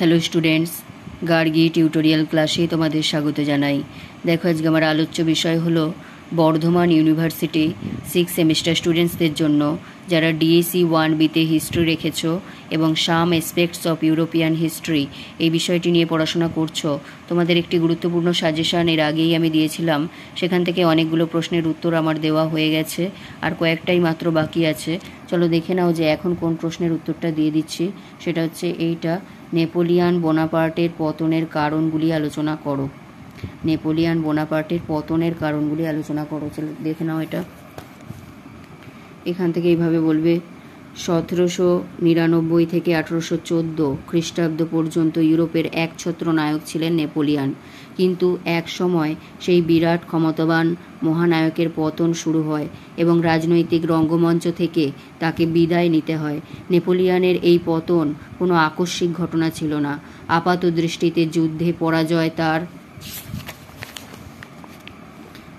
Hello students, Gargi tutorial ক্লাসে তোমাদের স্বাগত জানাই। দেখো, আজকে আমার আলোচ্য বিষয় হলো বর্ধমান ইউনিভার্সিটি 6 সেমিস্টার স্টুডেন্টসদের জন্য যারা ডিএসি 1বিতে হিস্ট্রি রেখেছো এবং সাম অ্যাসপেক্টস অফ ইউরোপিয়ান হিস্ট্রি এই বিষয়টি নিয়ে পড়াশোনা করছো। তোমাদের একটি গুরুত্বপূর্ণ সাজেশন এর আগেই আমি দিয়েছিলাম, সেখান থেকে অনেকগুলো প্রশ্নের উত্তর আমার দেওয়া হয়ে গেছে, আর কয়েকটাই মাত্র বাকি আছে। চলো দেখে নাও যে এখন কোন প্রশ্নের উত্তরটা দিয়ে দিচ্ছি। সেটা হচ্ছে এইটা, নেপোলিয়ান বোনাপার্টের পতনের কারণগুলি আলোচনা করো। নেপোলিয়ান বোনাপার্টের পতনের কারণগুলি আলোচনা করো। চলো দেখে নাও এটা। এখান থেকে এইভাবে বলবে, 1799 থেকে 1814 খ্রিস্টাব্দ পর্যন্ত ইউরোপের একছত্র নায়ক ছিলেন নেপোলিয়ান, কিন্তু এক সময় সেই বিরাট ক্ষমতাবান মহানায়কের পতন শুরু হয় এবং রাজনৈতিক রঙ্গমঞ্চ থেকে তাকে বিদায় নিতে হয়। নেপোলিয়ানের এই পতন কোনো আকস্মিক ঘটনা ছিল না। আপাত দৃষ্টিতে যুদ্ধে পরাজয় তার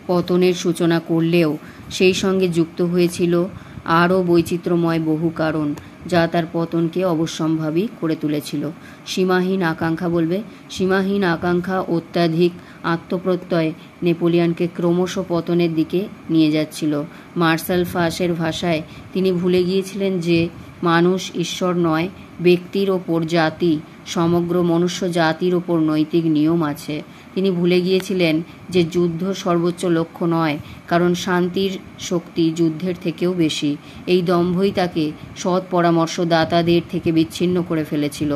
পতনের সূচনা করলেও সেই সঙ্গে যুক্ত হয়েছিল আরও বৈচিত্র্যময় বহু কারণ, যা তার পতনকে অবশ্যম্ভাবী করে তুলেছিল। সীমাহীন আকাঙ্ক্ষা বলবে, সীমাহীন আকাঙ্ক্ষা, অত্যাধিক আত্মপ্রত্যয় নেপোলিয়ানকে ক্রমশ পতনের দিকে নিয়ে যাচ্ছিল। মার্শাল ফাসের ভাষায় তিনি ভুলে গিয়েছিলেন যে মানুষ ঈশ্বর নয়, ব্যক্তির ওপর জাতি, সমগ্র মনুষ্য জাতির ওপর নৈতিক নিয়ম আছে। তিনি ভুলে গিয়েছিলেন যে যুদ্ধ সর্বোচ্চ লক্ষ্য নয়, কারণ শান্তির শক্তি যুদ্ধের থেকেও বেশি। এই দম্ভই তাকে সৎ পরামর্শদাতাদের থেকে বিচ্ছিন্ন করে ফেলেছিল।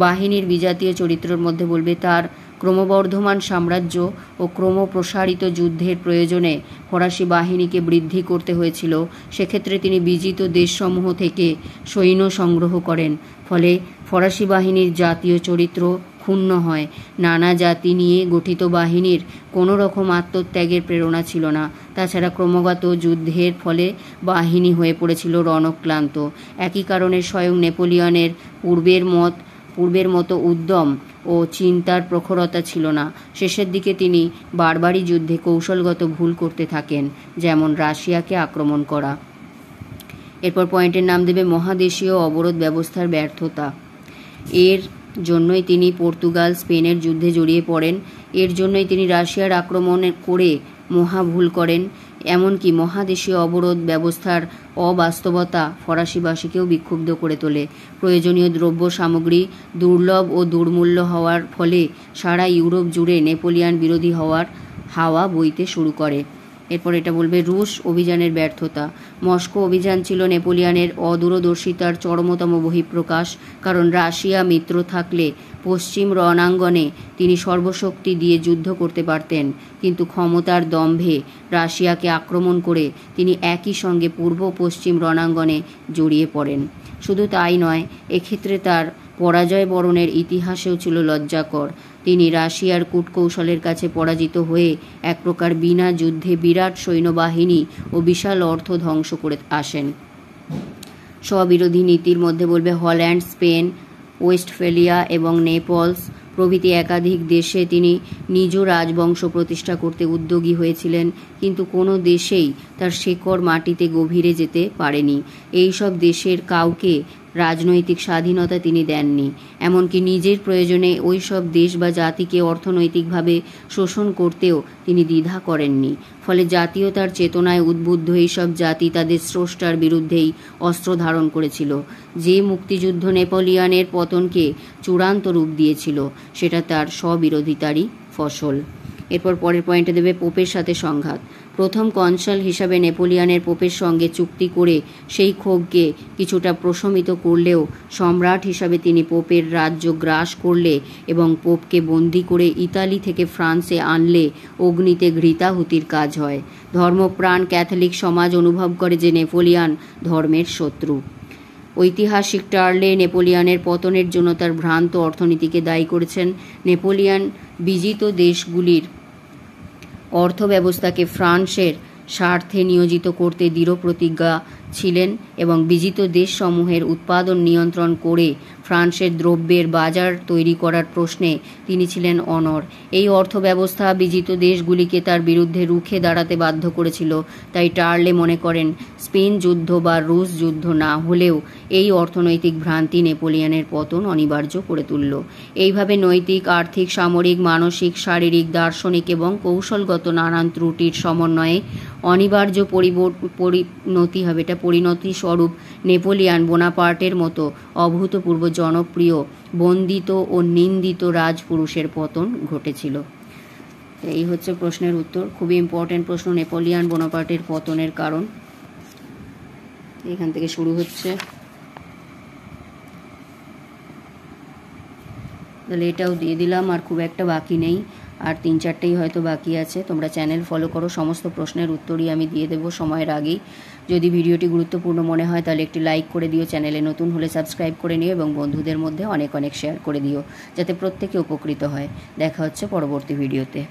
বাহিনীর বিজাতীয় চরিত্রের মধ্যে বলবে, তার ক্রমবর্ধমান সাম্রাজ্য ও ক্রমপ্রসারিত যুদ্ধের প্রয়োজনে ফরাসি বাহিনীকে বৃদ্ধি করতে হয়েছিল। সেক্ষেত্রে তিনি বিজিত দেশসমূহ থেকে সৈন্য সংগ্রহ করেন, ফলে ফরাসি বাহিনীর জাতীয় চরিত্র ক্ষুণ্ণ হয়। নানা জাতি নিয়ে গঠিত বাহিনীর কোনো রকম আত্মত্যাগের প্রেরণা ছিল না। তাছাড়া ক্রমাগত যুদ্ধের ফলে বাহিনী হয়ে পড়েছিল রণক্লান্ত। একই কারণে স্বয়ং নেপোলিয়নের পূর্বের মতো উদ্যম ও চিন্তার প্রখরতা ছিল না। শেষের দিকে তিনি বারবারই যুদ্ধে কৌশলগত ভুল করতে থাকেন, যেমন রাশিয়াকে আক্রমণ করা। এরপর পয়েন্টের নাম দেবে মহাদেশীয় অবরোধ ব্যবস্থার ব্যর্থতা। এর জন্যই তিনি পর্তুগাল স্পেনের যুদ্ধে জড়িয়ে পড়েন। এর জন্যই তিনি রাশিয়ার আক্রমণ করে মহা ভুল করেন। এমনকি মহাদেশীয় অবরোধ ব্যবস্থার অবাস্তবতা ফরাসিবাসীকেও বিক্ষুব্ধ করে তোলে। প্রয়োজনীয় দ্রব্য সামগ্রী দুর্লভ ও দুর্মূল্য হওয়ার ফলে সারা ইউরোপ জুড়ে নেপোলিয়ান বিরোধী হওয়ার হাওয়া বইতে শুরু করে। এরপর এটা বলবে রুশ অভিযানের ব্যর্থতা। মস্কো অভিযান ছিল নেপোলিয়ানের অদূরদর্শিতার চরমতম বহিঃপ্রকাশ, কারণ রাশিয়া মিত্র থাকলে পশ্চিম রণাঙ্গনে তিনি সর্বশক্তি দিয়ে যুদ্ধ করতে পারতেন, কিন্তু ক্ষমতার দম্ভে রাশিয়াকে আক্রমণ করে তিনি একই সঙ্গে পূর্ব পশ্চিম রণাঙ্গনে জড়িয়ে পড়েন। শুধু তাই নয়, এক্ষেত্রে তার পরাজয় বরণের ইতিহাসেও ছিল লজ্জাকর। তিনি রাশিয়ার কূটকৌশলের কাছে পরাজিত হয়ে এক প্রকার বিনা যুদ্ধে বিরাট সৈন্যবাহিনী ও বিশাল অর্থ ধ্বংস করে আসেন। স্ববিরোধী নীতির মধ্যে বলবে হল্যান্ড, স্পেন, ওয়েস্টফেলিয়া এবং নেপলস প্রভৃতি একাধিক দেশে তিনি নিজ রাজবংশ প্রতিষ্ঠা করতে উদ্যোগী হয়েছিলেন, কিন্তু কোনো দেশেই তার শেকড় মাটিতে গভীরে যেতে পারেনি। এই সব দেশের কাউকে রাজনৈতিক স্বাধীনতা তিনি দেননি, এমনকি নিজের প্রয়োজনে ওই সব দেশ বা জাতিকে অর্থনৈতিকভাবে শোষণ করতেও তিনি দ্বিধা করেননি। ফলে জাতীয়তার চেতনায় উদ্বুদ্ধ এইসব জাতি তাদের স্রষ্টার বিরুদ্ধেই অস্ত্র ধারণ করেছিল। যে মুক্তিযুদ্ধ নেপোলিয়ানের পতনকে চূড়ান্ত রূপ দিয়েছিল, সেটা তার স্ববিরোধিতারই ফসল। এরপর পরের পয়েন্টে দেবে পোপের সাথে সংঘাত। প্রথম কনসাল হিসাবে নেপোলিয়ানের পোপের সঙ্গে চুক্তি করে সেই ক্ষোভকে কিছুটা প্রশমিত করলেও সম্রাট হিসাবে তিনি পোপের রাজ্য গ্রাস করলে এবং পোপকে বন্দি করে ইতালি থেকে ফ্রান্সে আনলে অগ্নিতে ঘৃতাহুতির কাজ হয়। ধর্মপ্রাণ ক্যাথলিক সমাজ অনুভব করে যে নেপোলিয়ান ধর্মের শত্রু। ঐতিহাসিক টার্লে নেপোলিয়ানের পতনের জন্য তার ভ্রান্ত অর্থনীতিকে দায়ী করেছেন। নেপোলিয়ান বিজিত দেশগুলির অর্থব্যবস্থাকে ফ্রান্সের স্বার্থে নিয়োজিত করতে দৃঢ় প্রতিজ্ঞা ছিলেন এবং বিজিত দেশসমূহের উৎপাদন নিয়ন্ত্রণ করে ফ্রান্সের দ্রব্যের বাজার তৈরি করার প্রশ্নে তিনি ছিলেন অনড়। এই অর্থব্যবস্থা বিজিত দেশগুলিকে তার বিরুদ্ধে রুখে দাঁড়াতে বাধ্য করেছিল। তাই টার্লে মনে করেন স্পেন যুদ্ধ বা রুশ যুদ্ধ না হলেও এই অর্থনৈতিক ভ্রান্তি নেপোলিয়নের পতন অনিবার্য করে তুলল। এইভাবে নৈতিক, আর্থিক, সামরিক, মানসিক, শারীরিক, দার্শনিক এবং কৌশলগত নানান ত্রুটির সমন্বয়ে অনিবার্য পরিণতি স্বরূপ নেপোলিয়ন বোনাপার্টের মতো অভূতপূর্ব জনপ্রিয়, বন্দিত ও নিন্দিত রাজপুরুষের পতন ঘটেছিল। এই হচ্ছে প্রশ্নের উত্তর। খুবই ইম্পর্টেন্ট প্রশ্ন, নেপোলিয়ন বোনাপার্টের পতনের কারণ। এখান থেকে শুরু হচ্ছে। তাহলে এটাও দিয়ে দিলাম, আর খুব একটা বাকি নেই, আর 3-4টেই হয়তো বাকি আছে। তোমরা চ্যানেল ফলো করো, সমস্ত প্রশ্নের উত্তরই আমি দিয়ে দেবো সময়ের আগেই। যদি ভিডিওটি গুরুত্বপূর্ণ মনে হয় তাহলে একটি লাইক করে দিও, চ্যানেলে নতুন হলে সাবস্ক্রাইব করে নিও এবং বন্ধুদের মধ্যে অনেক অনেক শেয়ার করে দিও, যাতে প্রত্যেকে উপকৃত হয়। দেখা হচ্ছে পরবর্তী ভিডিওতে।